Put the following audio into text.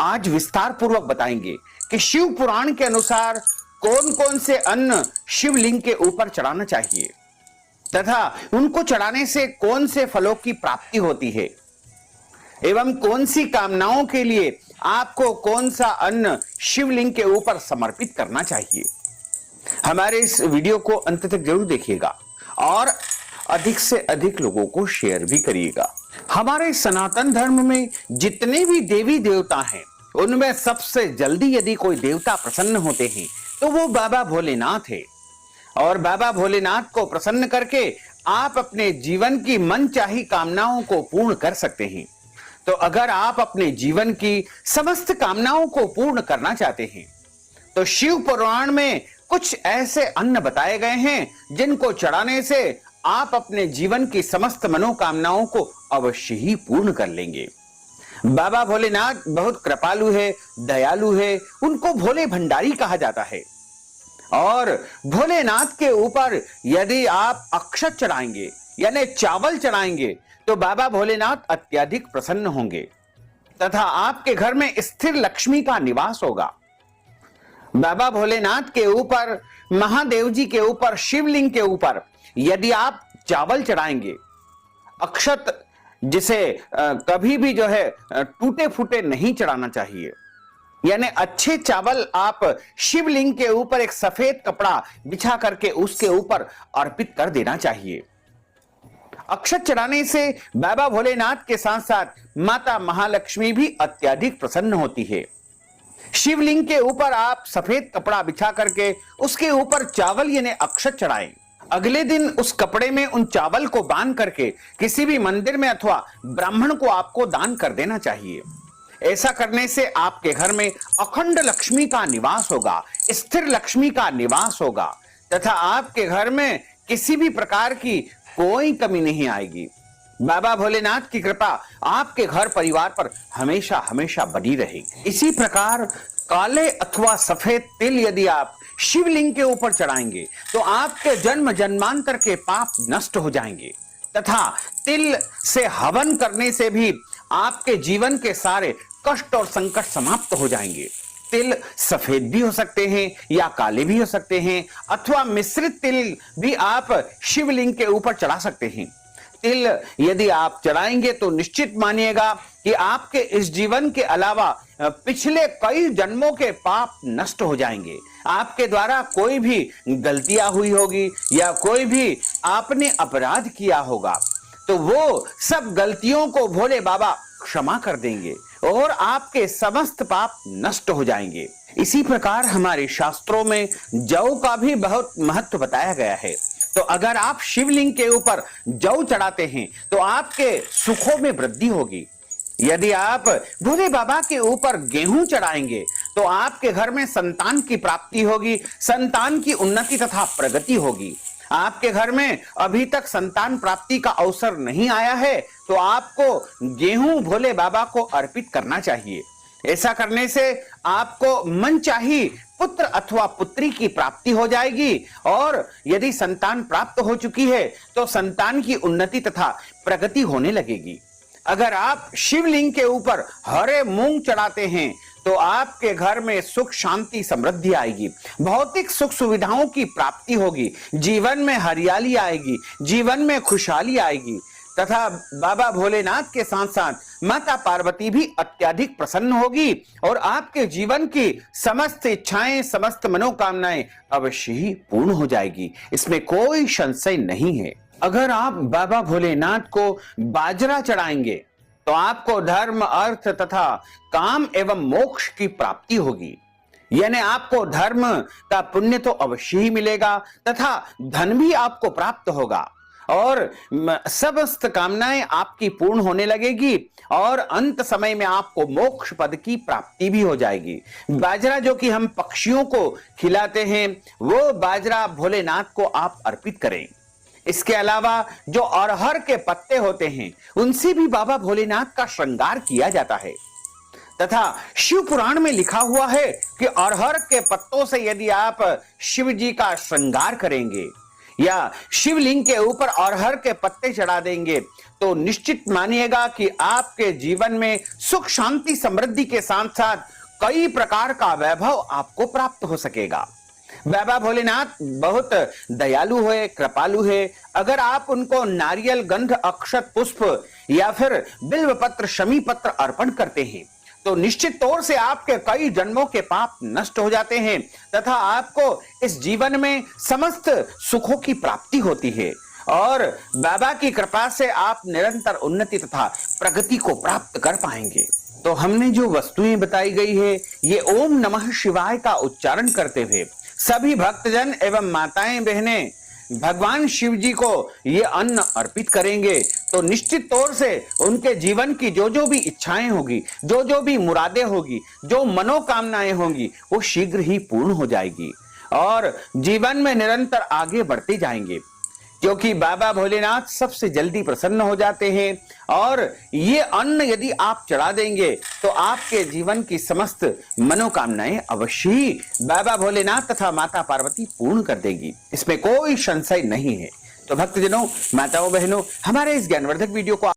आज विस्तार पूर्वक बताएंगे कि शिव पुराण के अनुसार कौन कौन से अन्न शिवलिंग के ऊपर चढ़ाना चाहिए तथा उनको चढ़ाने से कौन से फलों की प्राप्ति होती है एवं कौन सी कामनाओं के लिए आपको कौन सा अन्न शिवलिंग के ऊपर समर्पित करना चाहिए। हमारे इस वीडियो को अंत तक जरूर देखिएगा और अधिक से अधिक लोगों को शेयर भी करिएगा। हमारे सनातन धर्म में जितने भी देवी देवता हैं उनमें सबसे जल्दी यदि कोई देवता प्रसन्न होते हैं तो वो बाबा भोलेनाथ है। और बाबा भोलेनाथ को प्रसन्न करके आप अपने जीवन की मनचाही कामनाओं को पूर्ण कर सकते हैं। तो अगर आप अपने जीवन की समस्त कामनाओं को पूर्ण करना चाहते हैं तो शिव पुराण में कुछ ऐसे अन्न बताए गए हैं जिनको चढ़ाने से आप अपने जीवन की समस्त मनोकामनाओं को अवश्य ही पूर्ण कर लेंगे। बाबा भोलेनाथ बहुत कृपालु है, दयालु है, उनको भोले भंडारी कहा जाता है। और भोलेनाथ के ऊपर यदि आप अक्षत चढ़ाएंगे यानी चावल चढ़ाएंगे तो बाबा भोलेनाथ अत्यधिक प्रसन्न होंगे तथा आपके घर में स्थिर लक्ष्मी का निवास होगा। बाबा भोलेनाथ के ऊपर, महादेव जी के ऊपर, शिवलिंग के ऊपर यदि आप चावल चढ़ाएंगे, अक्षत जिसे कभी भी जो है टूटे फूटे नहीं चढ़ाना चाहिए, यानी अच्छे चावल आप शिवलिंग के ऊपर एक सफेद कपड़ा बिछा करके उसके ऊपर अर्पित कर देना चाहिए। अक्षत चढ़ाने से बाबा भोलेनाथ के साथ साथ माता महालक्ष्मी भी अत्यधिक प्रसन्न होती है। शिवलिंग के ऊपर आप सफेद कपड़ा बिछा करके उसके ऊपर चावल यानी अक्षत चढ़ाएं। अगले दिन उस कपड़े में उन चावल को बांध करके किसी भी मंदिर में अथवा ब्राह्मण को आपको दान कर देना चाहिए। ऐसा करने से आपके घर में अखंड लक्ष्मी का निवास होगा, स्थिर लक्ष्मी का निवास होगा तथा आपके घर में किसी भी प्रकार की कोई कमी नहीं आएगी। बाबा भोलेनाथ की कृपा आपके घर परिवार पर हमेशा हमेशा बनी रहेगी। इसी प्रकार काले अथवा सफेद तिल यदि आप शिवलिंग के ऊपर चढ़ाएंगे तो आपके जन्म जन्मांतर के पाप नष्ट हो जाएंगे तथा तिल से हवन करने से भी आपके जीवन के सारे कष्ट और संकट समाप्त हो जाएंगे। तिल सफेद भी हो सकते हैं या काले भी हो सकते हैं अथवा मिश्रित तिल भी आप शिवलिंग के ऊपर चढ़ा सकते हैं। तिल यदि आप चढ़ाएंगे तो निश्चित मानिएगा कि आपके इस जीवन के अलावा पिछले कई जन्मों के पाप नष्ट हो जाएंगे। आपके द्वारा कोई भी गलतियां हुई होगी या कोई भी आपने अपराध किया होगा तो वो सब गलतियों को भोले बाबा क्षमा कर देंगे और आपके समस्त पाप नष्ट हो जाएंगे। इसी प्रकार हमारे शास्त्रों में जौ का भी बहुत महत्व बताया गया है। तो अगर आप शिवलिंग के ऊपर जौ चढ़ाते हैं तो आपके सुखों में वृद्धि होगी। यदि आप भोले बाबा के ऊपर गेहूं चढ़ाएंगे तो आपके घर में संतान की प्राप्ति होगी, संतान की उन्नति तथा प्रगति होगी। आपके घर में अभी तक संतान प्राप्ति का अवसर नहीं आया है तो आपको गेहूं भोले बाबा को अर्पित करना चाहिए। ऐसा करने से आपको मनचाही पुत्र अथवा पुत्री की प्राप्ति हो जाएगी और यदि संतान प्राप्त हो चुकी है तो संतान की उन्नति तथा प्रगति होने लगेगी। अगर आप शिवलिंग के ऊपर हरे मूंग चढ़ाते हैं तो आपके घर में सुख शांति समृद्धि आएगी, भौतिक सुख सुविधाओं की प्राप्ति होगी, जीवन में हरियाली आएगी, जीवन में खुशहाली आएगी तथा बाबा भोलेनाथ के साथ साथ माता पार्वती भी अत्यधिक प्रसन्न होगी और आपके जीवन की समस्त इच्छाएं, समस्त मनोकामनाएं अवश्य ही पूर्ण हो जाएगी। इसमें कोई संशय नहीं है। अगर आप बाबा भोलेनाथ को बाजरा चढ़ाएंगे तो आपको धर्म, अर्थ तथा काम एवं मोक्ष की प्राप्ति होगी। यानी आपको धर्म का पुण्य तो अवश्य ही मिलेगा तथा धन भी आपको प्राप्त होगा और समस्त कामनाएं आपकी पूर्ण होने लगेगी और अंत समय में आपको मोक्ष पद की प्राप्ति भी हो जाएगी। बाजरा जो कि हम पक्षियों को खिलाते हैं वो बाजरा भोलेनाथ को आप अर्पित करें। इसके अलावा जो अरहर के पत्ते होते हैं उनसे भी बाबा भोलेनाथ का श्रृंगार किया जाता है तथा शिव पुराण में लिखा हुआ है कि अरहर के पत्तों से यदि आप शिव जी का श्रृंगार करेंगे या शिवलिंग के ऊपर अरहर के पत्ते चढ़ा देंगे तो निश्चित मानिएगा कि आपके जीवन में सुख शांति समृद्धि के साथ साथ कई प्रकार का वैभव आपको प्राप्त हो सकेगा। बाबा भोलेनाथ बहुत दयालु है, कृपालु है। अगर आप उनको नारियल, गंध, अक्षत, पुष्प या फिर बिल्व पत्र, शमी पत्र अर्पण करते हैं तो निश्चित तौर से आपके कई जन्मों के पाप नष्ट हो जाते हैं तथा आपको इस जीवन में समस्त सुखों की प्राप्ति होती है और बाबा की कृपा से आप निरंतर उन्नति तथा प्रगति को प्राप्त कर पाएंगे। तो हमने जो वस्तुएं बताई गई है ये ओम नमः शिवाय का उच्चारण करते हुए सभी भक्तजन एवं माताएं बहनें भगवान शिव जी को ये अन्न अर्पित करेंगे तो निश्चित तौर से उनके जीवन की जो जो भी इच्छाएं होगी, जो जो भी मुरादें होगी, जो मनोकामनाएं होंगी वो शीघ्र ही पूर्ण हो जाएगी और जीवन में निरंतर आगे बढ़ते जाएंगे क्योंकि बाबा भोलेनाथ सबसे जल्दी प्रसन्न हो जाते हैं और ये अन्न यदि आप चढ़ा देंगे तो आपके जीवन की समस्त मनोकामनाएं अवश्य ही बाबा भोलेनाथ तथा माता पार्वती पूर्ण कर देगी, इसमें कोई संशय नहीं है। तो भक्तजनों, माताओं, बहनों, हमारे इस ज्ञानवर्धक वीडियो को